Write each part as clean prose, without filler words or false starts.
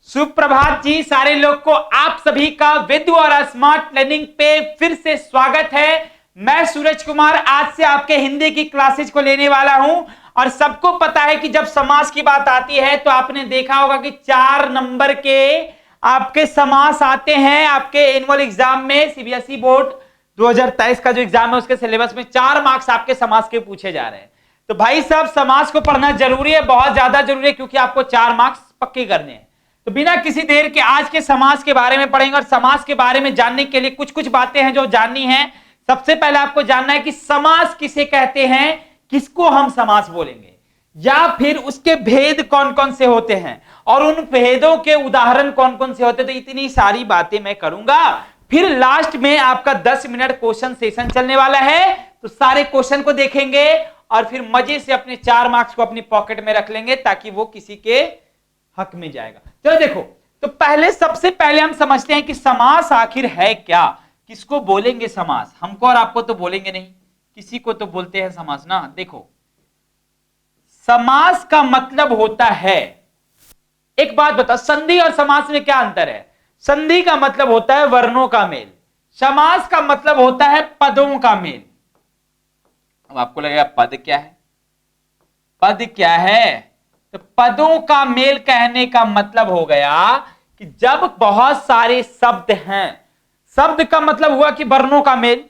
सुप्रभात जी सारे लोग को, आप सभी का विद और स्मार्ट लर्निंग पे फिर से स्वागत है। मैं सूरज कुमार आज से आपके हिंदी की क्लासेज को लेने वाला हूं। और सबको पता है कि जब समास की बात आती है तो आपने देखा होगा कि 4 नंबर के आपके समास आते हैं आपके एनुअल एग्जाम में। सीबीएसई बोर्ड 2023 का जो एग्जाम है उसके सिलेबस में 4 मार्क्स आपके समास के पूछे जा रहे हैं। तो भाई साहब समास को पढ़ना जरूरी है, बहुत ज्यादा जरूरी है, क्योंकि आपको 4 मार्क्स पक्के करने हैं। तो बिना किसी देर के आज के समास के बारे में पढ़ेंगे। और समास के बारे में जानने के लिए कुछ कुछ बातें हैं जो जाननी है। सबसे पहले आपको जानना है कि समास किसे कहते हैं, किसको हम समास बोलेंगे, या फिर उसके भेद कौन कौन से होते हैं और उन भेदों के उदाहरण कौन कौन से होते हैं। तो इतनी सारी बातें मैं करूंगा। फिर लास्ट में आपका 10 मिनट क्वेश्चन सेशन चलने वाला है। तो सारे क्वेश्चन को देखेंगे और फिर मजे से अपने 4 मार्क्स को अपनी पॉकेट में रख लेंगे ताकि वो किसी के हक में जाएगा। चलो देखो, तो पहले सबसे पहले हम समझते हैं कि समास आखिर है क्या, किसको बोलेंगे समास। हमको और आपको तो बोलेंगे नहीं, किसी को तो बोलते हैं समास ना। देखो, समास का मतलब होता है, एक बात बताओ, संधि और समास में क्या अंतर है। संधि का मतलब होता है वर्णों का मेल, समास का मतलब होता है पदों का मेल। अब आपको लगेगा पद क्या है, पद क्या है। तो पदों का मेल कहने का मतलब हो गया कि जब बहुत सारे शब्द हैं, शब्द का मतलब हुआ कि वर्णों का मेल,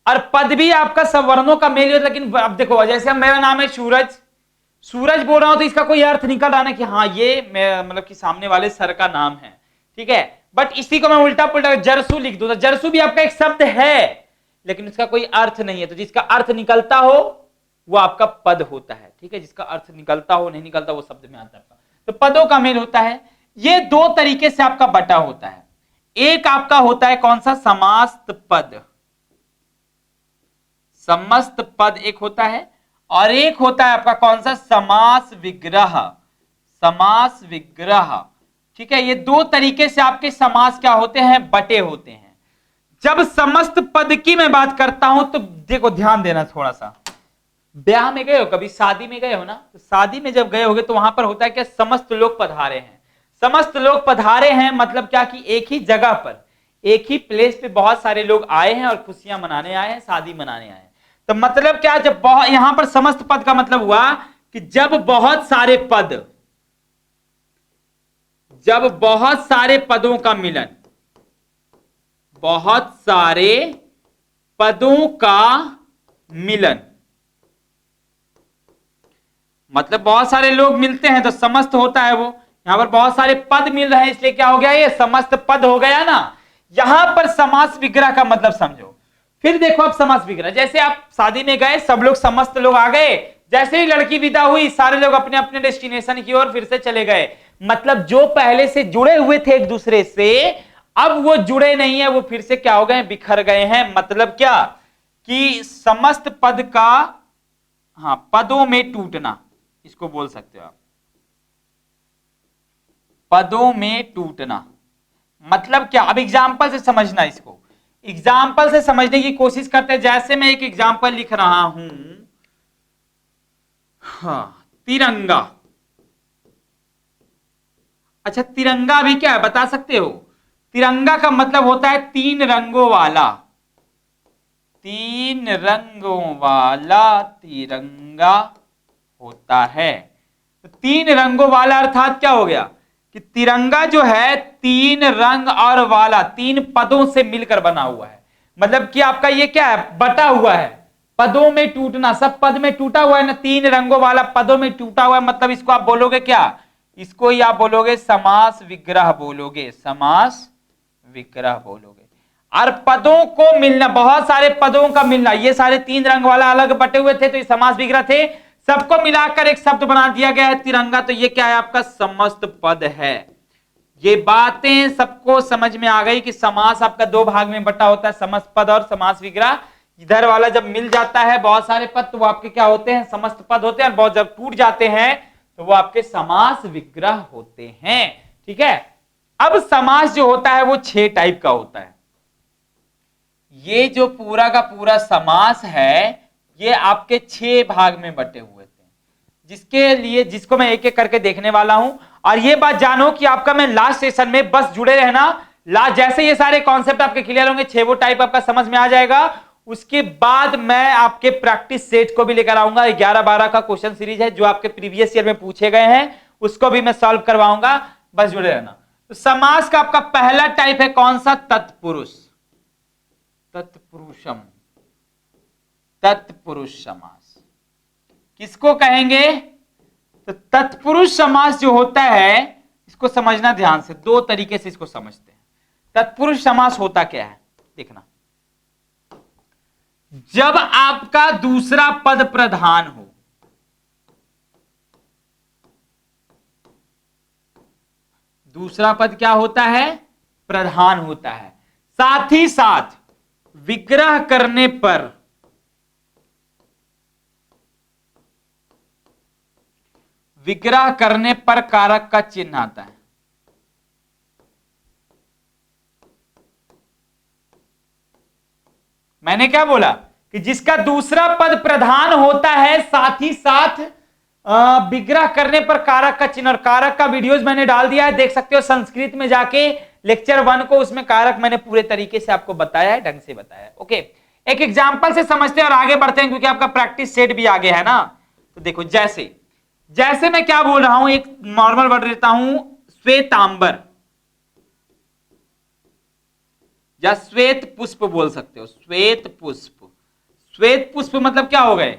और पद भी आपका सब वर्णों का मेल है। लेकिन अब देखो, जैसे मेरा नाम है सूरज, सूरज बोल रहा हूं तो इसका कोई अर्थ निकल रहा ना कि हाँ ये मतलब कि सामने वाले सर का नाम है, ठीक है। बट इसी को मैं उल्टा पुल्टा जरसू लिख दूं तो जरसू भी आपका एक शब्द है लेकिन उसका कोई अर्थ नहीं है। तो जिसका अर्थ निकलता हो वो आपका पद होता है, ठीक है। जिसका अर्थ निकलता हो नहीं निकलता वो शब्द में आता है। तो पदों का मेल होता है। ये 2 तरीके से आपका बटा होता है। एक आपका होता है कौन सा, समास्त पद, समस्त पद एक होता है। और एक होता है आपका कौन सा, समास विग्रह, समास विग्रह, ठीक है। ये 2 तरीके से आपके समास क्या होते हैं, बटे होते हैं। जब समस्त पद की मैं बात करता हूं तो देखो ध्यान देना थोड़ा सा, ब्याह में गए हो कभी, शादी में गए हो ना, तो शादी में जब गए होगे तो वहां पर होता है कि समस्त लोग पधारे हैं। समस्त लोग पधारे हैं मतलब क्या कि एक ही जगह पर, एक ही प्लेस पे बहुत सारे लोग आए हैं और खुशियां मनाने आए हैं, शादी मनाने आए हैं। तो मतलब क्या, जब यहां पर समस्त पद का मतलब हुआ कि जब बहुत सारे पद, जब बहुत सारे पदों का मिलन, बहुत सारे पदों का मिलन, मतलब बहुत सारे लोग मिलते हैं तो समस्त होता है वो। यहां पर बहुत सारे पद मिल रहे हैं इसलिए क्या हो गया, ये समस्त पद हो गया ना। यहां पर समास विग्रह का मतलब समझो। फिर देखो अब समास विग्रह, जैसे आप शादी में गए, सब लोग समस्त लोग आ गए, जैसे ही लड़की विदा हुई सारे लोग अपने अपने डेस्टिनेशन की ओर फिर से चले गए। मतलब जो पहले से जुड़े हुए थे एक दूसरे से, अब वो जुड़े नहीं है, वो फिर से क्या हो गए, बिखर गए हैं। मतलब क्या कि समस्त पद का, हाँ, पदों में टूटना, इसको बोल सकते हो आप, पदों में टूटना। मतलब क्या, अब एग्जाम्पल से समझना, इसको एग्जाम्पल से समझने की कोशिश करते हैं। जैसे मैं एक एग्जाम्पल लिख रहा हूं, हाँ, तिरंगा। अच्छा, तिरंगा भी क्या है बता सकते हो। तिरंगा का मतलब होता है 3 रंगों वाला, 3 रंगों वाला तिरंगा होता है। तो 3 रंगों वाला अर्थात क्या हो गया कि तिरंगा जो है 3 रंग और वाला, 3 पदों से मिलकर बना हुआ है। मतलब कि आपका ये क्या है, बटा हुआ है, पदों में टूटना, सब पद में टूटा हुआ है ना, 3 रंगों वाला पदों में टूटा हुआ है। मतलब इसको आप बोलोगे क्या, इसको ही आप बोलोगे समास विग्रह बोलोगे, समास विग्रह बोलोगे। और पदों को मिलना, बहुत सारे पदों का मिलना, ये सारे 3 रंग वाला अलग बटे हुए थे तो ये समास विग्रह थे, सबको मिलाकर एक शब्द बना दिया गया है तिरंगा। तो ये क्या है, आपका समस्त पद है। ये बातें सबको समझ में आ गई कि समास आपका 2 भाग में बटा होता है, समस्त पद और समास विग्रह। इधर वाला जब मिल जाता है बहुत सारे पद तो वो आपके क्या होते हैं, समस्त पद होते हैं। और बहुत जब टूट जाते हैं तो वो आपके समास विग्रह होते हैं, ठीक है। अब समास जो होता है वो 6 टाइप का होता है। ये जो पूरा का पूरा समास है ये आपके 6 भाग में बटे हुए थे, जिसके लिए, जिसको मैं एक एक करके देखने वाला हूं। और ये बात जानो कि आपका मैं लास्ट सेशन में बस जुड़े रहना, लास्ट जैसे ये सारे कॉन्सेप्ट आपके क्लियर होंगे, 6 वो टाइप आपका समझ में आ जाएगा, उसके बाद मैं आपके प्रैक्टिस सेट को भी लेकर आऊंगा। 11-12 का क्वेश्चन सीरीज है जो आपके प्रीवियस ईयर में पूछे गए हैं, उसको भी मैं सॉल्व करवाऊंगा, बस जुड़े रहना। तो समास का आपका पहला टाइप है कौन सा? तत्पुरुष, तत्पुरुषम, तत्पुरुष समास किसको कहेंगे? तो तत्पुरुष समास जो होता है, इसको समझना ध्यान से, दो तरीके से इसको समझते हैं। तत्पुरुष समास होता क्या है देखना, जब आपका दूसरा पद प्रधान हो, दूसरा पद क्या होता है? प्रधान होता है, साथ ही साथ विग्रह करने पर, विग्रह करने पर कारक का चिन्ह आता है। मैंने क्या बोला कि जिसका दूसरा पद प्रधान होता है, साथ ही साथ विग्रह करने पर कारक का चिन्ह, और कारक का वीडियोस मैंने डाल दिया है, देख सकते हो संस्कृत में जाके लेक्चर 1 को, उसमें कारक मैंने पूरे तरीके से आपको बताया है, ढंग से बताया है। ओके, एक एग्जांपल से समझते हैं और आगे बढ़ते हैं, क्योंकि आपका प्रैक्टिस सेट भी आगे है ना। तो देखो जैसे जैसे मैं क्या बोल रहा हूं, एक नॉर्मल वर्ड लेता हूं, श्वेतांबर या श्वेत पुष्प बोल सकते हो, श्वेत पुष्प। श्वेत पुष्प मतलब क्या हो गए,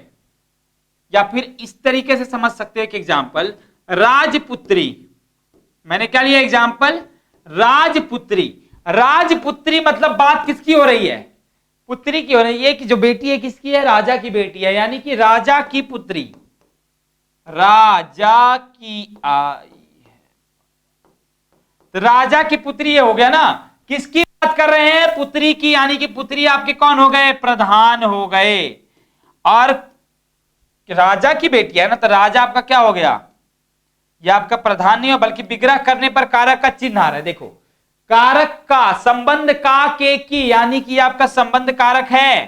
या फिर इस तरीके से समझ सकते हो एक एग्जांपल, राजपुत्री। मैंने क्या लिया एग्जांपल? राजपुत्री। राजपुत्री मतलब बात किसकी हो रही है? पुत्री की हो रही है, कि जो बेटी है किसकी है? राजा की बेटी है, यानी कि राजा की पुत्री, राजा की आई है, तो राजा की पुत्री ये हो गया ना। किसकी बात कर रहे हैं? पुत्री की, यानी कि पुत्री आपके कौन हो गए? प्रधान हो गए। और राजा की बेटी है ना, तो राजा आपका क्या हो गया? यह आपका प्रधान नहीं हो, बल्कि विग्रह करने पर कारक का चिन्ह आ रहा है। देखो कारक का संबंध का के की, यानी कि आपका संबंध कारक है।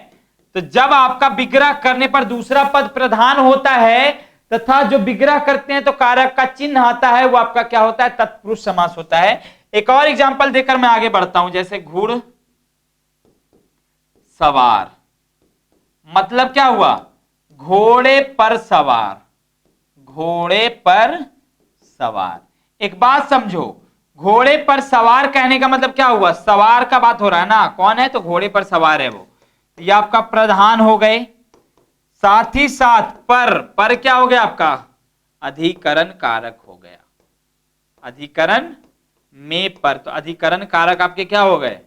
तो जब आपका विग्रह करने पर दूसरा पद प्रधान होता है तथा जो विग्रह करते हैं तो कारक का चिन्ह आता है, वो आपका क्या होता है? तत्पुरुष समास होता है। एक और एग्जांपल देकर मैं आगे बढ़ता हूं, जैसे घुड़ सवार, मतलब क्या हुआ? घोड़े पर सवार, घोड़े पर सवार। एक बात समझो, घोड़े पर सवार कहने का मतलब क्या हुआ? सवार का बात हो रहा है ना, कौन है? तो घोड़े पर सवार है वो, ये आपका प्रधान हो गए। साथ ही साथ पर क्या हो गया आपका? अधिकरण कारक हो गया, अधिकरण में पर, तो अधिकरण कारक आपके क्या हो गए?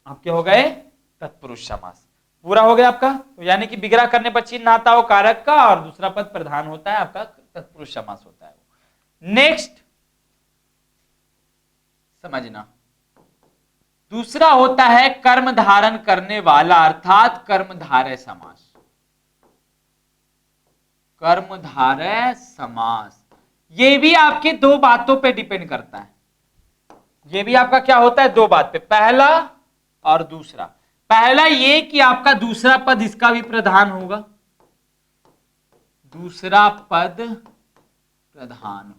आपके हो गए तत्पुरुष समास। पूरा हो गया आपका। तो यानी कि विग्रह करने पर चिन्ह आता हो कारक का, और दूसरा पद प्रधान होता है, आपका तत्पुरुष समास होता है। नेक्स्ट समझना, दूसरा होता है कर्म धारण करने वाला, अर्थात कर्मधारय समास। कर्मधारय समास ये भी आपके दो बातों पे डिपेंड करता है। ये भी आपका क्या होता है? दो बात पे, पहला और दूसरा। पहला ये कि आपका दूसरा पद इसका भी प्रधान होगा, दूसरा पद प्रधान हो,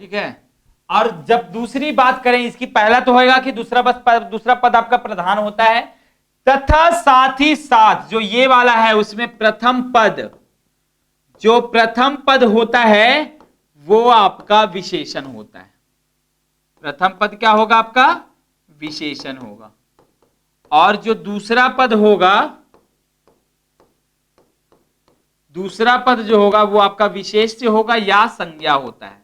ठीक है। और जब दूसरी बात करें इसकी, पहला तो होगा कि दूसरा पद आपका प्रधान होता है, तथा साथ ही साथ जो ये वाला है उसमें प्रथम पद, जो प्रथम पद होता है वो आपका विशेषण होता है। प्रथम पद क्या होगा आपका? विशेषण होगा। और जो दूसरा पद होगा, दूसरा पद जो होगा वो आपका विशेष्य होगा या संज्ञा होता है,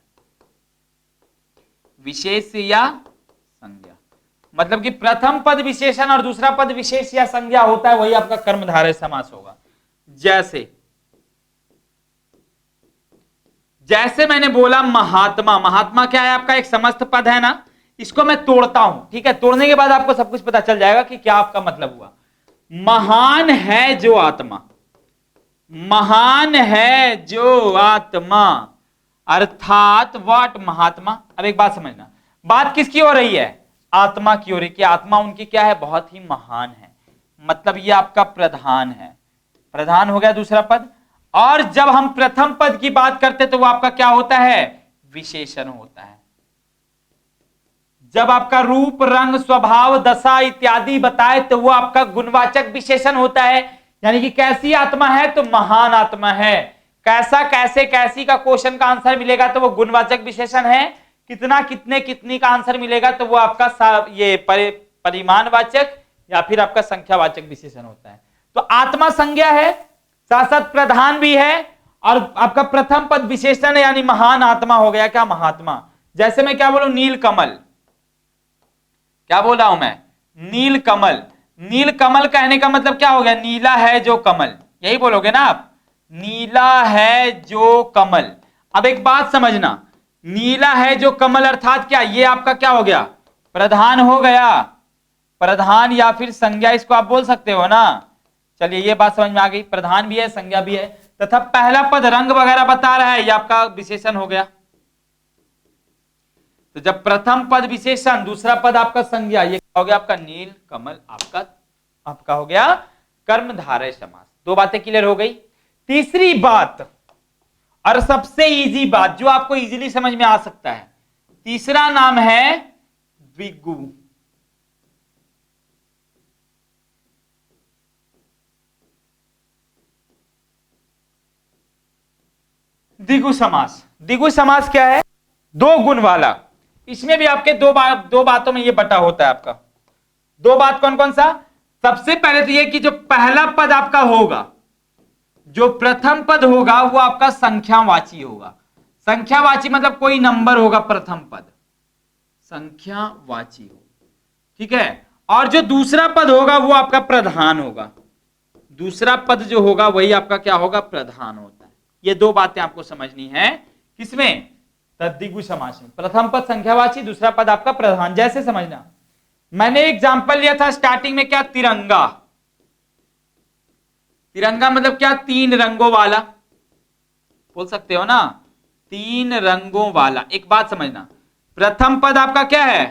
विशेष या संज्ञा। मतलब कि प्रथम पद विशेषण और दूसरा पद विशेष या संज्ञा होता है, वही आपका कर्मधारय समास होगा। जैसे मैंने बोला महात्मा, महात्मा क्या है आपका? एक समस्त पद है ना, इसको मैं तोड़ता हूं, ठीक है। तोड़ने के बाद आपको सब कुछ पता चल जाएगा कि क्या आपका मतलब हुआ। महान है जो आत्मा, महान है जो आत्मा, अर्थात व्हाट? महात्मा। अब एक बात समझना, बात किसकी हो रही है? आत्मा की हो रही है, कि आत्मा उनकी क्या है? बहुत ही महान है, मतलब ये आपका प्रधान है। प्रधान हो गया दूसरा पद। और जब हम प्रथम पद की बात करते तो वो आपका क्या होता है? विशेषण होता है। जब आपका रूप, रंग, स्वभाव, दशा इत्यादि बताए तो वो आपका गुणवाचक विशेषण होता है। यानी कि कैसी आत्मा है? तो महान आत्मा है। कैसा, कैसे, कैसी का क्वेश्चन का आंसर मिलेगा तो वो गुणवाचक विशेषण है। कितना, कितने, कितनी का आंसर मिलेगा तो वो आपका ये परिमाणवाचक या फिर आपका संख्यावाचक विशेषण होता है। तो आत्मा संज्ञा है, साथ साथ प्रधान भी है, और आपका प्रथम पद विशेषण है, यानी महान आत्मा हो गया। क्या? महात्मा। जैसे मैं क्या बोलूं? नील कमल। क्या बोल रहा हूं मैं? नील कमल। नील कमल कहने का मतलब क्या हो गया? नीला है जो कमल, यही बोलोगे ना आप? नीला है जो कमल। अब एक बात समझना, नीला है जो कमल अर्थात क्या? ये आपका क्या हो गया? प्रधान हो गया। प्रधान या फिर संज्ञा इसको आप बोल सकते हो ना। चलिए ये बात समझ में आ गई, प्रधान भी है, संज्ञा भी है। तथा पहला पद रंग वगैरह बता रहा है, ये आपका विशेषण हो गया। तो जब प्रथम पद विशेषण, दूसरा पद आपका संज्ञा, ये क्या हो गया आपका? नील कमल आपका हो गया कर्मधारय समास। दो बातें क्लियर हो गई। तीसरी बात और सबसे इजी बात जो आपको इजीली समझ में आ सकता है, तीसरा नाम है द्विगु। द्विगु समास। द्विगु समास क्या है? दो गुण वाला। इसमें भी आपके दो बातों में ये बटा होता है आपका। दो बात कौन कौन सा? सबसे पहले तो ये कि जो पहला पद आपका होगा, जो प्रथम पद होगा वो आपका संख्यावाची होगा। संख्यावाची मतलब कोई नंबर होगा, प्रथम पद संख्यावाची हो, ठीक है। और जो दूसरा पद होगा वो आपका प्रधान होगा। दूसरा पद जो होगा वही आपका क्या होगा? प्रधान होता है। ये दो बातें आपको समझनी है। किसमें? तद्विगु समास में। प्रथम पद संख्यावाची, दूसरा पद आपका प्रधान। जैसे समझना, मैंने एग्जांपल लिया था स्टार्टिंग में, क्या? तिरंगा। तिरंगा मतलब क्या? तीन रंगों वाला, बोल सकते हो ना, तीन रंगों वाला। एक बात समझना, प्रथम पद आपका क्या है?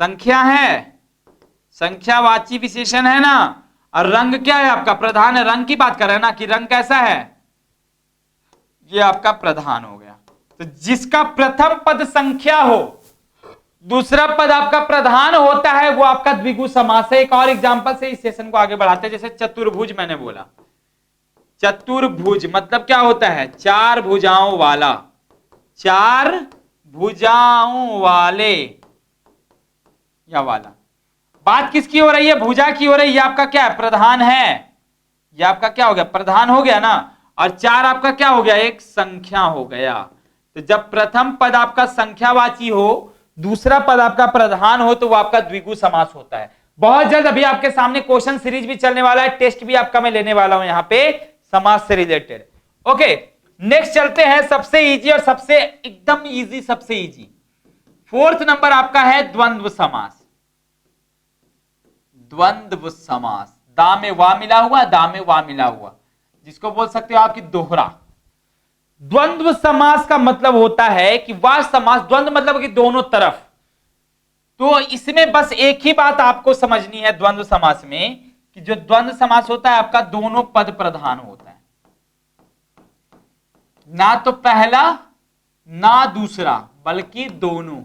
संख्या है, संख्यावाची विशेषण है ना, और रंग क्या है आपका? प्रधान है। रंग की बात कर रहे हैं ना कि रंग कैसा है? ये आपका प्रधान हो गया। तो जिसका प्रथम पद संख्या हो, दूसरा पद आपका प्रधान होता है, वो आपका द्विगु समास है। एक और एग्जांपल से इस सेशन को आगे बढ़ाते हैं। जैसे चतुर्भुज मैंने बोला, चतुर्भुज मतलब क्या होता है? चार भुजाओं वाला, चार भुजाओं वाले या वाला। बात किसकी हो रही है? भुजा की हो रही है। ये आपका क्या है? प्रधान है। ये आपका क्या हो गया? प्रधान हो गया ना। और चार आपका क्या हो गया? एक संख्या हो गया। तो जब प्रथम पद आपका संख्यावाची हो, दूसरा पद आपका प्रधान हो, तो वो आपका द्विगु समास होता है। बहुत जल्द अभी आपके सामने क्वेश्चन सीरीज भी चलने वाला है, टेस्ट भी आपका मैं लेने वाला हूं यहां पे समास से रिलेटेड। ओके, नेक्स्ट चलते हैं। सबसे इजी और सबसे एकदम इजी, सबसे इजी फोर्थ नंबर आपका है द्वंद्व समास। द्वंद्व समास, दा में वा मिला हुआ, दा में वा मिला हुआ, जिसको बोल सकते हो आपकी दोहरा। द्वंद्व समास का मतलब होता है कि वह समास, द्वंद्व मतलब कि दोनों तरफ। तो इसमें बस एक ही बात आपको समझनी है द्वंद्व समास में, कि जो द्वंद्व समास होता है आपका दोनों पद प्रधान होता है, ना तो पहला ना दूसरा बल्कि दोनों।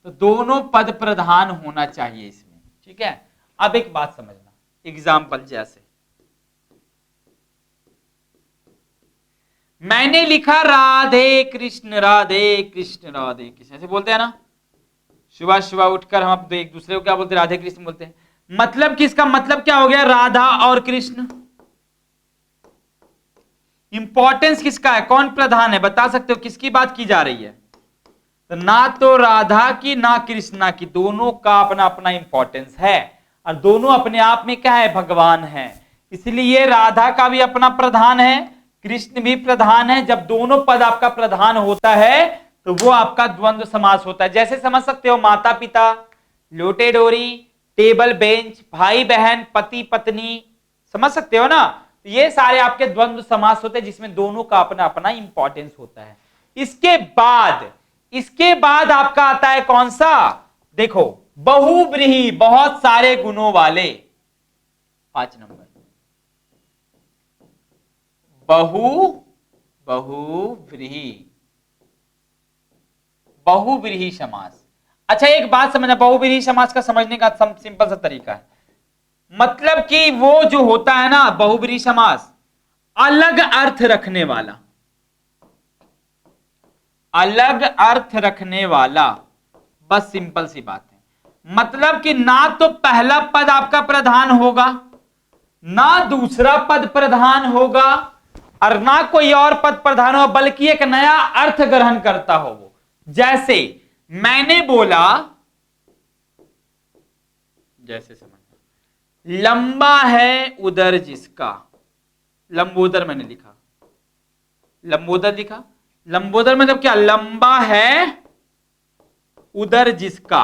तो दोनों पद प्रधान होना चाहिए इसमें, ठीक है। अब एक बात समझना, एग्जाम्पल जैसे मैंने लिखा राधे कृष्ण राधे कृष्ण राधे कृष्ण, ऐसे बोलते हैं ना। सुबह सुबह उठकर हम अब एक दूसरे को क्या बोलते हैं? राधे कृष्ण बोलते हैं। मतलब कि इसका मतलब क्या हो गया? राधा और कृष्ण। इंपॉर्टेंस किसका है? कौन प्रधान है? बता सकते हो किसकी बात की जा रही है? तो ना तो राधा की ना कृष्णा की, दोनों का अपना अपना इंपॉर्टेंस है, और दोनों अपने आप में क्या है? भगवान है। इसलिए राधा का भी अपना प्रधान है, कृष्ण भी प्रधान है। जब दोनों पद आपका प्रधान होता है तो वो आपका द्वंद्व समास होता है। जैसे समझ सकते हो, माता पिता, लोटे डोरी, टेबल बेंच, भाई बहन, पति पत्नी, समझ सकते हो ना। ये सारे आपके द्वंद्व समास होते हैं जिसमें दोनों का अपना अपना इंपॉर्टेंस होता है। इसके बाद आपका आता है कौन सा? देखो, बहुव्रीहि, बहुत सारे गुणों वाले। 5 नंबर बहुव्रीहि समास। अच्छा एक बात समझना, बहुव्रीहि समास का समझने का सिंपल सा तरीका है, मतलब कि वो जो होता है ना बहुव्रीहि समास, अलग अर्थ रखने वाला, अलग अर्थ रखने वाला, बस सिंपल सी बात है। मतलब कि ना तो पहला पद आपका प्रधान होगा, ना दूसरा पद प्रधान होगा, और ना कोई और पद प्रधान हो, बल्कि एक नया अर्थ ग्रहण करता हो वो। जैसे मैंने बोला, जैसे समझना, लंबा है उदर जिसका, लंबोदर मैंने लिखा, लंबोदर लिखा, लंबोदर मतलब क्या, लंबा है उदर जिसका।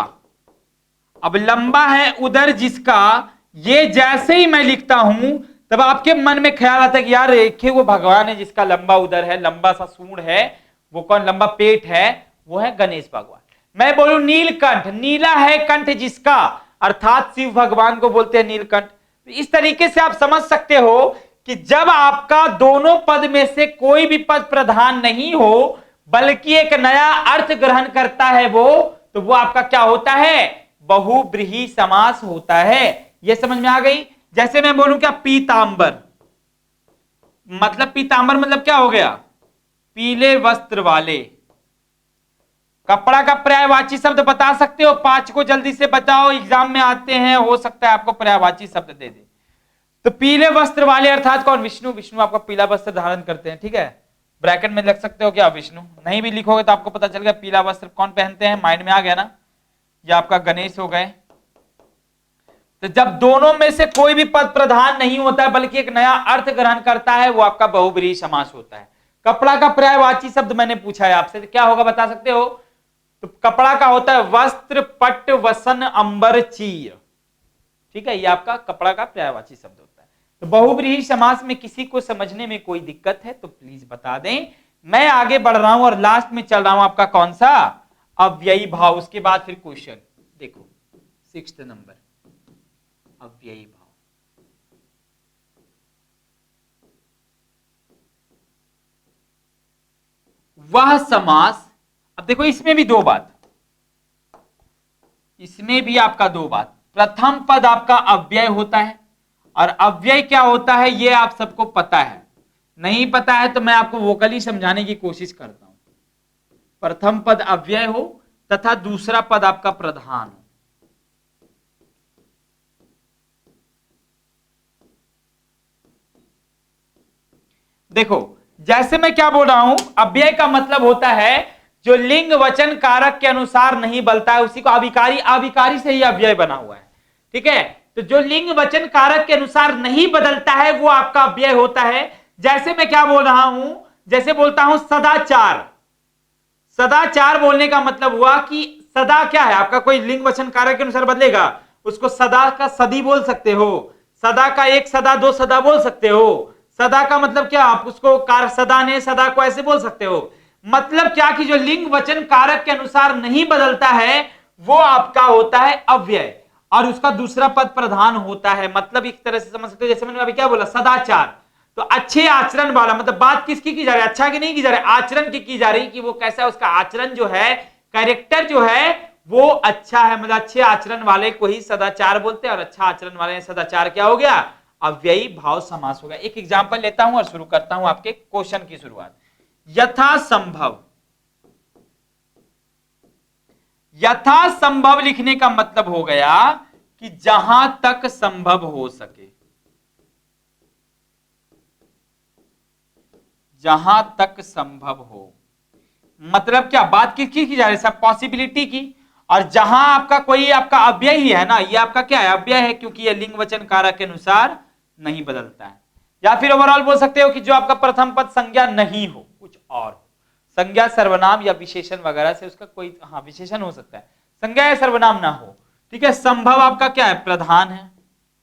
अब लंबा है उदर जिसका, ये जैसे ही मैं लिखता हूं तब आपके मन में ख्याल आता है कि यार एक वो भगवान है जिसका लंबा उदर है, लंबा सा सूंड है, वो कौन, लंबा पेट है, वो है गणेश भगवान। मैं बोलूं नीलकंठ, नीला है कंठ जिसका, अर्थात शिव भगवान को बोलते हैं नीलकंठ। इस तरीके से आप समझ सकते हो कि जब आपका दोनों पद में से कोई भी पद प्रधान नहीं हो, बल्कि एक नया अर्थ ग्रहण करता है वो, तो वो आपका क्या होता है, बहुव्रीहि समास होता है। यह समझ में आ गई। जैसे मैं बोलूं क्या, पीतांबर, मतलब पीतांबर मतलब क्या हो गया, पीले वस्त्र वाले। कपड़ा का पर्यायवाची शब्द बता सकते हो, 5 को जल्दी से बताओ, एग्जाम में आते हैं, हो सकता है आपको पर्यायवाची शब्द दे दे। तो पीले वस्त्र वाले अर्थात कौन, विष्णु। विष्णु आपका पीला वस्त्र धारण करते हैं, ठीक है, ब्रैकेट में लिख सकते हो क्या, विष्णु। नहीं भी लिखोगे तो आपको पता चल गया पीला वस्त्र कौन पहनते हैं, माइंड में आ गया ना। ये आपका गणेश हो गए। तो जब दोनों में से कोई भी पद प्रधान नहीं होता है, बल्कि एक नया अर्थ ग्रहण करता है, वो आपका बहुव्रीहि समास होता है। कपड़ा का पर्यायवाची शब्द मैंने पूछा है आपसे, तो क्या होगा बता सकते हो। तो कपड़ा का होता है वस्त्र, पट, वसन, अंबर, चीर, ठीक है, ये आपका कपड़ा का पर्यायवाची शब्द होता है। तो बहुव्रीहि समास में किसी को समझने में कोई दिक्कत है तो प्लीज बता दें। मैं आगे बढ़ रहा हूं और लास्ट में चल रहा हूं आपका कौन सा, अव्ययी भाव। उसके बाद फिर क्वेश्चन देखो, 6th नंबर, अव्ययी भाव। वह समास, अब देखो इसमें भी दो बात, इसमें भी आपका दो बात। प्रथम पद आपका अव्यय होता है, और अव्यय क्या होता है ये आप सबको पता है, नहीं पता है तो मैं आपको वोकली समझाने की कोशिश करता हूं। प्रथम पद अव्यय हो तथा दूसरा पद आपका प्रधान हो। देखो जैसे मैं क्या बोल रहा हूं, अव्यय का मतलब होता है जो लिंग वचन कारक के अनुसार नहीं बदलता है, उसी को अविकारी, अविकारी से ही अव्यय बना हुआ है, ठीक है। तो जो लिंग वचन कारक के अनुसार नहीं बदलता है वो आपका अव्यय होता है। जैसे मैं क्या बोल रहा हूं, जैसे बोलता हूं सदाचार। सदाचार बोलने का मतलब हुआ कि सदा क्या है आपका, कोई लिंग वचन कारक के अनुसार बदलेगा, उसको सदा का सदी बोल सकते हो, सदा का एक सदा, दो सदा बोल सकते हो। सदा का मतलब क्या, आप उसको सदा ने सदा को ऐसे बोल सकते हो। मतलब क्या कि जो लिंग वचन कारक के अनुसार नहीं बदलता है वो आपका होता है अव्यय, और उसका दूसरा पद प्रधान होता है। मतलब एक तरह से समझ सकते हो, जैसे मैंने अभी क्या बोला, सदाचार, तो अच्छे आचरण वाला, मतलब बात किसकी की जा रही है, अच्छा की नहीं की जा रही, आचरण की जा रही कि वो कैसा है, उसका आचरण जो है, कैरेक्टर जो है वो अच्छा है, मतलब अच्छे आचरण वाले को ही सदाचार बोलते हैं, और अच्छा आचरण वाले सदाचार क्या हो गया, अव्ययी भाव समास हो गया। एक एग्जांपल लेता हूं और शुरू करता हूं आपके क्वेश्चन की शुरुआत। यथासंभव, यथासंभव लिखने का मतलब हो गया कि जहां तक संभव हो सके, जहां तक संभव हो, मतलब क्या, बात किसकी की जा रही है, सब पॉसिबिलिटी की। और जहां आपका कोई आपका अव्यय ही है ना, ये आपका क्या है, अव्यय है, क्योंकि ये लिंग वचन कारक के अनुसार नहीं बदलता है। या फिर ओवरऑल बोल सकते हो कि जो आपका प्रथम पद संज्ञा नहीं हो, कुछ और हो, संज्ञा सर्वनाम या विशेषण वगैरह से उसका कोई, हाँ विशेषण हो सकता है, संज्ञा या सर्वनाम ना हो, ठीक है। संभव आपका क्या है, प्रधान है,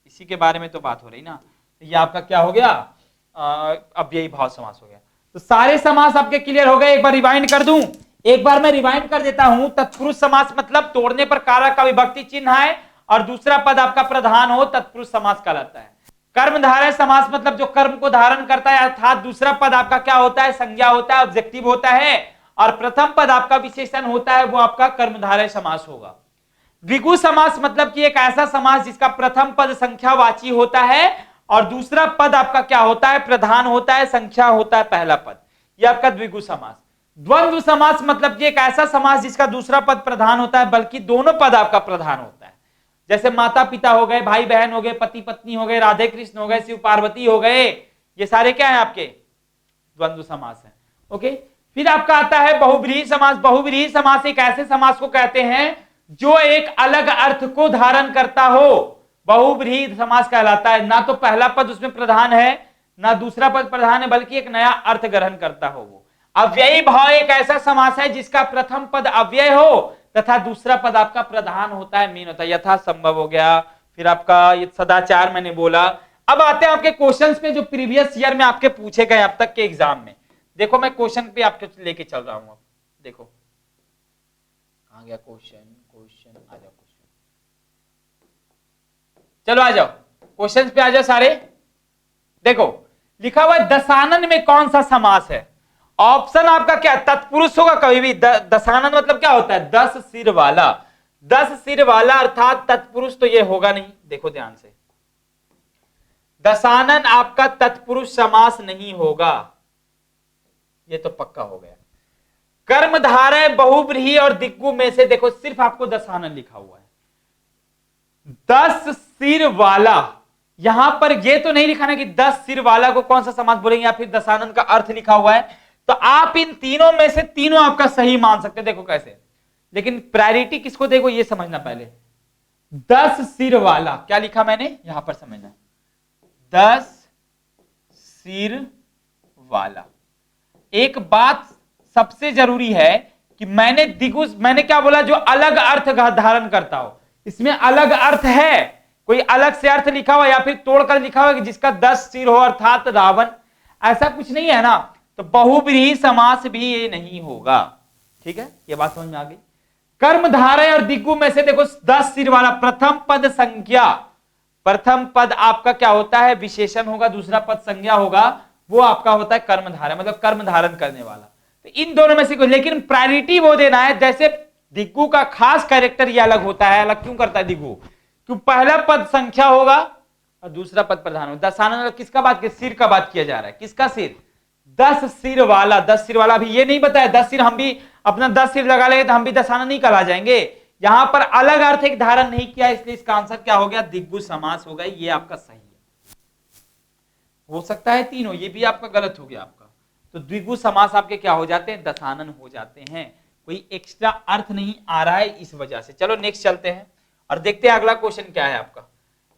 इसी के बारे में तो बात हो रही ना। ये आपका क्या हो गया, अव्ययी भाव समास हो गया। तो सारे समास आपके क्लियर हो गए। एक बार रिवाइंड कर दूं, एक बार मैं रिवाइंड कर देता हूं। तत्पुरुष समास मतलब तोड़ने पर कारक का विभक्ति चिन्ह है और दूसरा पद आपका प्रधान हो, तत्पुरुष समास कहलाता है। कर्मधारय समास मतलब जो कर्म को धारण करता है, अर्थात दूसरा पद आपका क्या होता है, संज्ञा होता है, ऑब्जेक्टिव होता है, और प्रथम पद आपका विशेषण होता है, वो आपका कर्मधारय समास होगा। द्विगु समास मतलब कि एक ऐसा समास जिसका प्रथम पद संख्यावाची होता है और दूसरा पद आपका क्या होता है, प्रधान होता है, संख्या होता है पहला पद, यह आपका द्विगु समास। द्वंद्व समास मतलब कि एक ऐसा समास जिसका दूसरा पद प्रधान होता है बल्कि दोनों पद आपका प्रधान होता है, जैसे माता पिता हो गए, भाई बहन हो गए, पति पत्नी हो गए, राधे कृष्ण हो गए, शिव पार्वती हो गए, ये सारे क्या है आपके द्वंद्व समास है। ओके, फिर आपका आता है बहुव्रीहि समास। बहुव्रीहि समास एक ऐसे समास को कहते हैं जो एक अलग अर्थ को धारण करता हो, बहुव्रीहि समास कहलाता है। ना तो पहला पद उसमें प्रधान है, ना दूसरा पद प्रधान है, बल्कि एक नया अर्थ ग्रहण करता हो वो। अव्ययी भाव एक ऐसा समास है जिसका प्रथम पद अव्यय हो तथा दूसरा पद आपका प्रधान होता है, मेन होता है, यथा संभव हो गया, फिर आपका ये सदाचार मैंने बोला। अब आते हैं आपके क्वेश्चंस पे जो प्रीवियस ईयर में आपके पूछे गए अब तक के एग्जाम में। देखो मैं क्वेश्चन पे आपके लेके चल रहा हूं, अब देखो कहां गया क्वेश्चन, आ जाओ क्वेश्चन, चलो आ जाओ क्वेश्चन पे आ जाओ सारे। देखो लिखा हुआ है दशानन में कौन सा समास है। ऑप्शन आपका क्या, तत्पुरुष होगा कभी भी। दशानन मतलब क्या होता है, 10 सिर वाला, 10 सिर वाला अर्थात तत्पुरुष तो ये होगा नहीं। देखो ध्यान से, दशानन आपका तत्पुरुष समास नहीं होगा, ये तो पक्का हो गया। कर्मधारय बहुव्रीहि और दिग्गु में से देखो सिर्फ आपको दशानन लिखा हुआ है, 10 सिर वाला। यहां पर ये तो नहीं लिखा ना कि 10 सिर वाला को कौन सा समास बोलेंगे या फिर दशानन का अर्थ लिखा हुआ है, तो आप इन तीनों में से तीनों आपका सही मान सकते हैं। देखो कैसे, लेकिन प्रायोरिटी किसको देखो ये समझना पहले। 10 सिर वाला क्या लिखा मैंने यहां पर समझना, 10 सिर वाला। एक बात सबसे जरूरी है कि मैंने क्या बोला, जो अलग अर्थ धारण करता हो। इसमें अलग अर्थ है, कोई अलग से अर्थ लिखा हुआ या फिर तोड़कर लिखा हुआ कि जिसका 10 सिर हो अर्थात रावण, ऐसा कुछ नहीं है ना, तो बहुव्रीहि समास भी ये नहीं होगा। ठीक है, ये बात समझ में आ गई। कर्मधारय और दिग्गु में से देखो 10 सिर वाला, प्रथम पद संज्ञा, प्रथम पद आपका क्या होता है, विशेषण होगा, दूसरा पद संज्ञा होगा, वो आपका होता है कर्मधारय, मतलब कर्म धारण करने वाला। तो इन दोनों में से कोई, लेकिन प्रायोरिटी वो देना है। जैसे दिग्गु का खास कैरेक्टर ये अलग होता है, अलग क्यों करता है दिग्गु, क्यों पहला पद संख्या होगा और दूसरा पद प्रधान होगा। दशानन किसका बात, सिर का बात किया जा रहा है, किसका सिर, 10 सिर वाला। 10 सिर वाला भी ये नहीं बताया 10 सिर, हम भी अपना 10 सिर लगा लेंगे तो हम भी दशानन नहीं कहला जाएंगे। यहां पर अलग अर्थ एक धारण नहीं किया, इसलिए इसका आंसर क्या हो गया, दिग्गु समास हो गया। ये आपका सही है, हो सकता है तीनों, ये भी आपका गलत हो गया आपका। तो द्विगु समास आपके क्या हो जाते हैं, दशानन हो जाते हैं, कोई एक्स्ट्रा अर्थ नहीं आ रहा है इस वजह से। चलो नेक्स्ट चलते हैं और देखते हैं अगला क्वेश्चन क्या है आपका।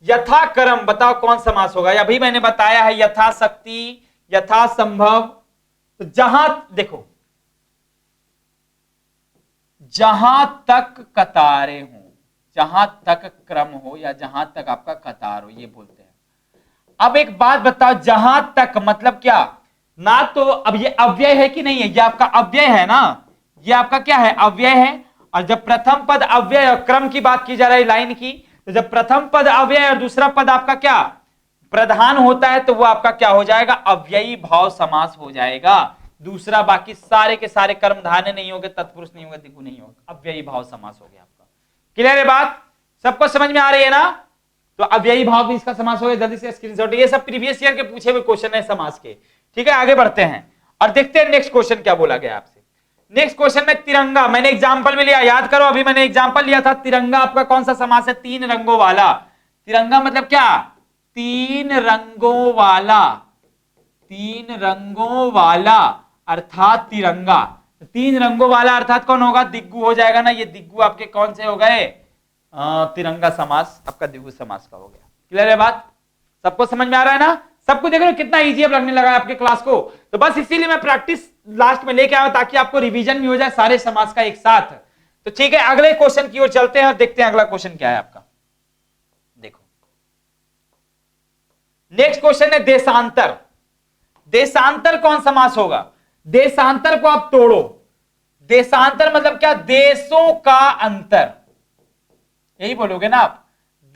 यथा कर्म, बताओ कौन समास होगा। अभी मैंने बताया है यथाशक्ति, यथा संभव। तो जहां देखो, जहां तक कतारें हो, जहां तक क्रम हो या जहां तक आपका कतार हो, ये बोलते हैं। अब एक बात बताओ, जहां तक मतलब क्या, ना तो अब ये अव्यय है कि नहीं है, ये आपका अव्यय है ना, ये आपका क्या है, अव्यय है। और जब प्रथम पद अव्यय और क्रम की बात की जा रही है लाइन की, तो जब प्रथम पद अव्यय और दूसरा पद आपका क्या प्रधान होता है, तो वो आपका क्या हो जाएगा, अव्ययी भाव समास हो जाएगा। दूसरा बाकी सारे के सारे कर्मधारय नहीं होंगे, तत्पुरुष नहीं होगा, दिग्गु नहीं होगा, अव्ययी भाव समास हो गया आपका। क्लियर है बात, सबको समझ में आ रही है ना। तो अव्ययी भाव भी इसका समास हो गया। जल्दी से स्क्रीनशॉट, ये सब प्रीवियस ईयर के पूछे हुए क्वेश्चन है समास के। ठीक है, आगे बढ़ते हैं और देखते हैं नेक्स्ट क्वेश्चन क्या बोला गया आपसे। नेक्स्ट क्वेश्चन में तिरंगा, मैंने एग्जांपल में लिया, याद करो अभी मैंने एग्जांपल लिया था। तिरंगा आपका कौन सा समास है, 3 रंगों वाला। तिरंगा मतलब क्या, 3 रंगों वाला, 3 रंगों वाला अर्थात तिरंगा। 3 रंगों वाला अर्थात कौन होगा, दिग्गु हो जाएगा ना। ये दिग्गु आपके कौन से हो गए, तिरंगा समास आपका दिग्गु समास का हो गया। क्लियर है बात, सबको समझ में आ रहा है ना। सबको देख रहे हो कितना इजी अब लगने लगा है आपके क्लास को। तो बस इसीलिए मैं प्रैक्टिस लास्ट में लेके आया ताकि आपको रिवीजन भी हो जाए सारे समास का एक साथ। तो ठीक है, अगले क्वेश्चन की ओर चलते हैं और देखते हैं अगला क्वेश्चन क्या है आपका। देखो नेक्स्ट क्वेश्चन है देशांतर। देशांतर कौन समास होगा, देशांतर को आप तोड़ो। देशांतर मतलब क्या, देशों का अंतर, यही बोलोगे ना आप।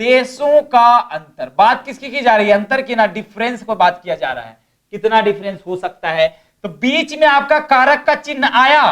देशों का अंतर, बात किसकी की जा रही है? अंतर की ना, डिफरेंस पर बात किया जा रहा है, कितना डिफरेंस हो सकता है। तो बीच में आपका कारक का चिन्ह आया,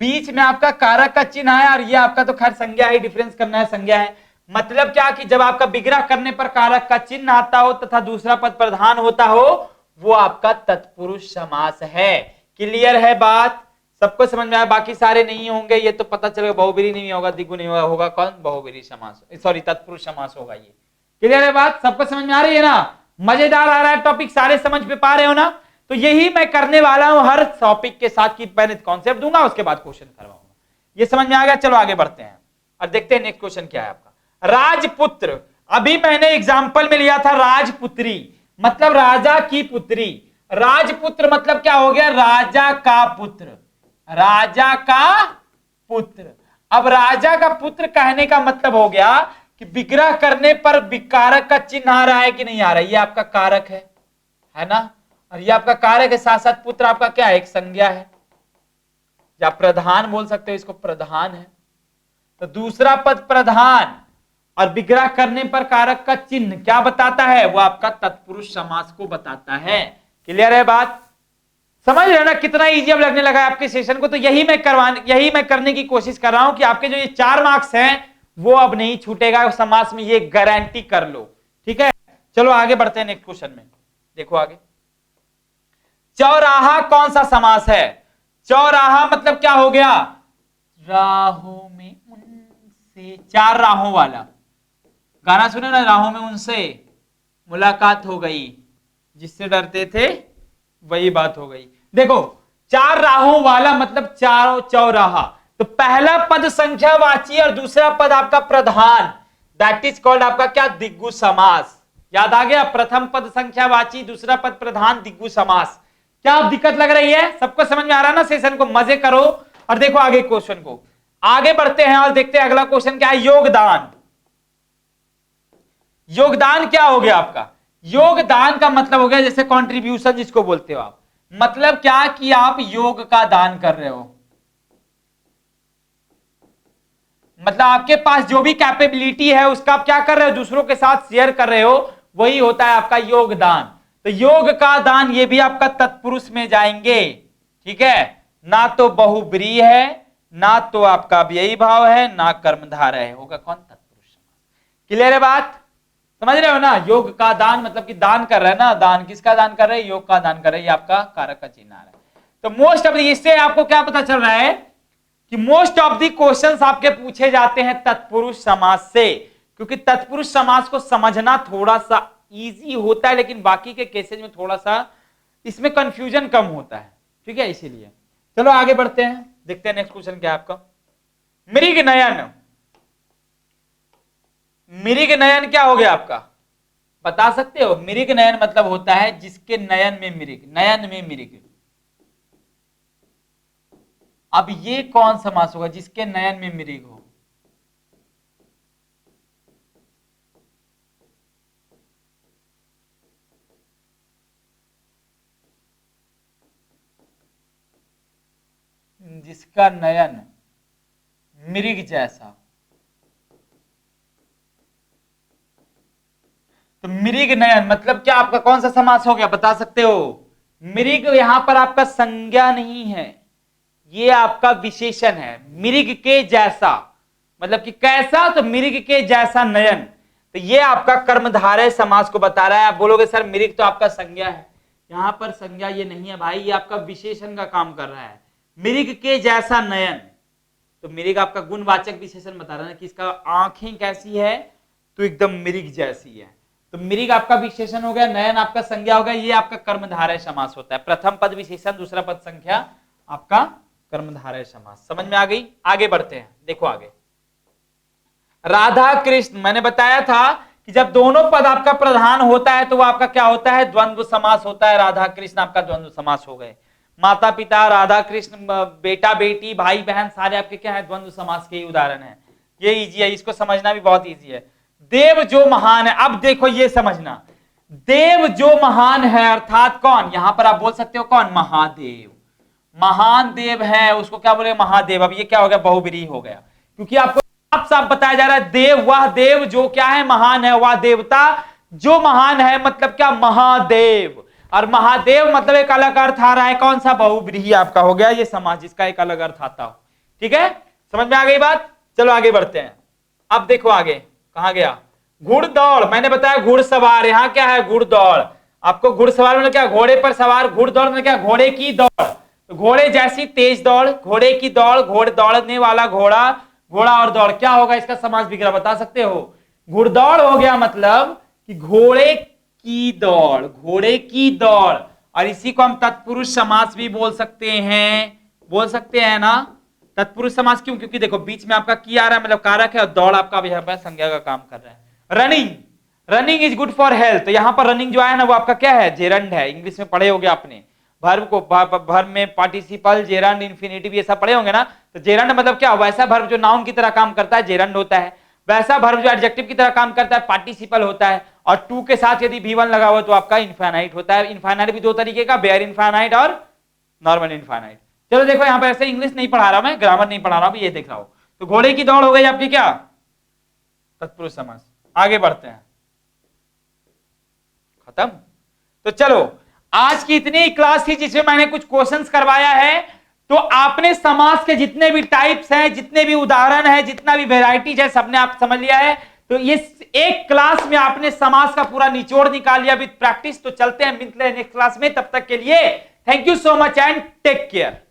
बीच में आपका कारक का चिन्ह आया, और ये आपका तो खैर संज्ञा है, डिफरेंस करना है, संज्ञा है। मतलब क्या कि जब आपका विग्रह करने पर कारक का चिन्ह आता हो तथा दूसरा पद प्रधान होता हो, वो आपका तत्पुरुष समास है। क्लियर है बात? सबको समझ में आया? बाकी सारे नहीं होंगे, ये तो पता चलेगा बहुब्रीहि नहीं होगा, द्विगु नहीं होगा, होगा कौन? बहुब्रीहि समास, सॉरी तत्पुरुष समास होगा ये। क्लियर है बात? सबको समझ में आ रही है ना? मजेदार आ रहा है टॉपिक? सारे समझ में पा रहे हो ना? तो यही मैं करने वाला हूं हर टॉपिक के साथ, की पहले कॉन्सेप्ट दूंगा, उसके बाद क्वेश्चन करवाऊंगा। ये समझ में आ गया? चलो आगे बढ़ते हैं और देखते हैं नेक्स्ट क्वेश्चन क्या है आपका। राजपुत्र, अभी मैंने एग्जांपल में लिया था राजपुत्री, मतलब राजा की पुत्री। राजपुत्र मतलब क्या हो गया? राजा का पुत्र, राजा का पुत्र। अब राजा का पुत्र कहने का मतलब हो गया कि विग्रह करने पर कारक का चिन्ह आ रहा है कि नहीं आ रहा है? ये आपका कारक है ना, और ये आपका कारक है, साथ साथ पुत्र आपका क्या है? एक संज्ञा है, या प्रधान बोल सकते हो इसको, प्रधान है। तो दूसरा पद प्रधान और विग्रह करने पर कारक का चिन्ह क्या बताता है? वो आपका तत्पुरुष समास को बताता है। क्लियर है बात? समझ रहे हो ना कितना इजी अब लगने लगा है आपके सेशन को? तो यही मैं करने की कोशिश कर रहा हूं कि आपके जो ये 4 मार्क्स हैं वो अब नहीं छूटेगा समास में, ये गारंटी कर लो। ठीक है, चलो आगे बढ़ते हैं नेक्स्ट क्वेश्चन में। देखो आगे, चौराहा कौन सा समास है? चौराहा मतलब क्या हो गया? राहों में उनसे, 4 राहों वाला गाना सुने ना, राहों में उनसे मुलाकात हो गई, जिससे डरते थे वही बात हो गई। देखो 4 राहों वाला मतलब चारों चौराहा। तो पहला पद संख्यावाची और दूसरा पद आपका प्रधान, दैट इज कॉल्ड आपका क्या? दिग्गु समास। याद आ गया? प्रथम पद संख्यावाची, दूसरा पद प्रधान, दिग्गु समास। क्या दिक्कत लग रही है? सबको समझ में आ रहा है ना? सेशन को मजे करो और देखो आगे क्वेश्चन को। आगे बढ़ते हैं और देखते हैं अगला क्वेश्चन क्या है। योगदान। योगदान क्या हो गया आपका? योगदान का मतलब हो गया जैसे कंट्रीब्यूशन जिसको बोलते हो आप। मतलब क्या कि आप योग का दान कर रहे हो, मतलब आपके पास जो भी कैपेबिलिटी है उसका आप क्या कर रहे हो? दूसरों के साथ शेयर कर रहे हो, वही होता है आपका योगदान। तो योग का दान ये भी आपका तत्पुरुष में जाएंगे। ठीक है, ना तो बहुब्रीहि है, ना तो आपका व्ययी भाव है, ना कर्मधारय है, होगा कौन? तत्पुरुष समास। क्लियर है बात? समझ रहे हो ना? योग का दान मतलब कि दान कर रहे हैं ना, दान किसका दान कर रहे हैं? योग का दान कर रहे हैं, ये आपका कारक का चिन्ह आ रहा है। तो मोस्ट ऑफ इससे आपको क्या पता चल रहा है कि मोस्ट ऑफ द क्वेश्चंस आपके पूछे जाते हैं तत्पुरुष समास से, क्योंकि तत्पुरुष समास को समझना थोड़ा सा इजी होता है, लेकिन बाकी के केसेज में थोड़ा सा इसमें कंफ्यूजन कम होता है। ठीक है, इसीलिए चलो आगे बढ़ते हैं, देखते हैं नेक्स्ट क्वेश्चन क्या है आपका। मृग नयन। मृग नयन क्या हो गया आपका? बता सकते हो? मृग नयन मतलब होता है जिसके नयन में मृग, नयन में मृग। अब ये कौन समास होगा? जिसके नयन में मृग हो। जिसका नयन मृग जैसा। तो मृग नयन मतलब क्या आपका कौन सा समास हो गया? बता सकते हो? मृग यहां पर आपका संज्ञा नहीं है, ये आपका विशेषण है। मृग के जैसा मतलब कि कैसा? तो मृग के जैसा नयन। तो ये आपका कर्मधारय समास को बता रहा है। आप बोलोगे सर मृग तो आपका संज्ञा है, यहां पर संज्ञा ये नहीं है भाई, ये आपका विशेषण का काम कर रहा है। मृग के जैसा नयन, तो मृग आपका गुणवाचक विशेषण बता रहा है कि इसका आंखें कैसी है? तो एकदम मृग जैसी है। तो मृग आपका विशेषण हो गया, नयन आपका संज्ञा हो गया, ये आपका कर्मधारय समास होता है। प्रथम पद विशेषण, दूसरा पद संख्या, आपका कर्मधारय समास। समझ में आ गई? आगे बढ़ते हैं, देखो आगे। राधा कृष्ण, मैंने बताया था कि जब दोनों पद आपका प्रधान होता है तो वो आपका क्या होता है? द्वंद्व समास होता है। राधा कृष्ण आपका द्वंद्व समास हो गए। माता पिता, राधा कृष्ण, बेटा बेटी, भाई बहन, सारे आपके क्या है? द्वंद्व समास के ही उदाहरण है। ये इजी है, इसको समझना भी बहुत इजी है। देव जो महान है, अब देखो ये समझना, देव जो महान है अर्थात कौन? यहां पर आप बोल सकते हो कौन? महादेव। महान देव है उसको क्या बोले? महादेव। अब ये क्या हो गया? बहुब्रीहि हो गया, क्योंकि आपको साफ साफ बताया जा रहा है देव, वह देव जो क्या है, महान है, वह देवता जो महान है, मतलब क्या, महादेव। और महादेव मतलब एक अलग अर्थ आ रहा है, कौन सा, बहुव्रीहि आपका हो गया ये समाज, इसका एक अलग अर्थ आता हो। ठीक है, समझ में आ गई बात। चलो आगे बढ़ते हैं। अब देखो आगे कहां गया, घुड़दौड़, मैंने बताया घुड़सवार, यहां क्या है, घुड़दौड़। आपको घुड़सवार मतलब क्या, घोड़े पर सवार, घुड़दौड़ मतलब क्या, घोड़े की दौड़, घोड़े जैसी तेज दौड़, घोड़े की दौड़, घोड़ दौड़ने वाला घोड़ा, घोड़ा और दौड़, क्या होगा इसका समास विग्रह बता सकते हो। घुड़दौड़ हो गया मतलब कि घोड़े की दौड़, घोड़े की दौड़, और इसी को हम तत्पुरुष समास भी बोल सकते हैं, बोल सकते हैं ना तत्पुरुष समास। क्यों, क्योंकि देखो बीच में आपका की आ रहा है, मतलब कारक है, और दौड़ आपका भी है, संज्ञा का काम कर रहा है। Running, running is good for health, तो यहां पर रनिंग जो है ना वो आपका क्या है, जेरंड है, इंग्लिश में पढ़े होंगे आपने, वर्ब को वर्ब में पार्टिसिपल, जेरंड, इंफिनिटिव ये सब पढ़े होंगे ना। तो जेरंड मतलब क्या, वैसा वर्ब जो नाउन की तरह काम करता है जेरंड होता है, वैसा वर्ब जो एडजेक्टिव की तरह काम करता है पार्टिसिपल होता है, और टू के साथ यदि V1 लगा हुआ तो आपका इनफाइनाइट होता है। इनफाइनाइट भी दो तरीके का, बेयर इनफाइनाइट और नॉर्मल इनफाइनाइट। चलो देखो यहां पर ऐसे इंग्लिश नहीं पढ़ा रहा मैं, ग्रामर नहीं पढ़ा रहा हूं, ये देख रहा हूं। तो घोड़े की दौड़ हो गई आपकी क्या, तत्पुरुष समास। आगे बढ़ते हैं, खत्म। तो चलो आज की इतनी क्लास थी जिसमें मैंने कुछ क्वेश्चंस करवाया है। तो आपने समास के जितने भी टाइप्स हैं, जितने भी उदाहरण हैं, जितना भी वेराइटीज है, सबने आप समझ लिया है। तो ये एक क्लास में आपने समास का पूरा निचोड़ निकाल लिया विद प्रैक्टिस। तो चलते हैं, मिलते हैं नेक्स्ट क्लास में, तब तक के लिए thank you so much and take care.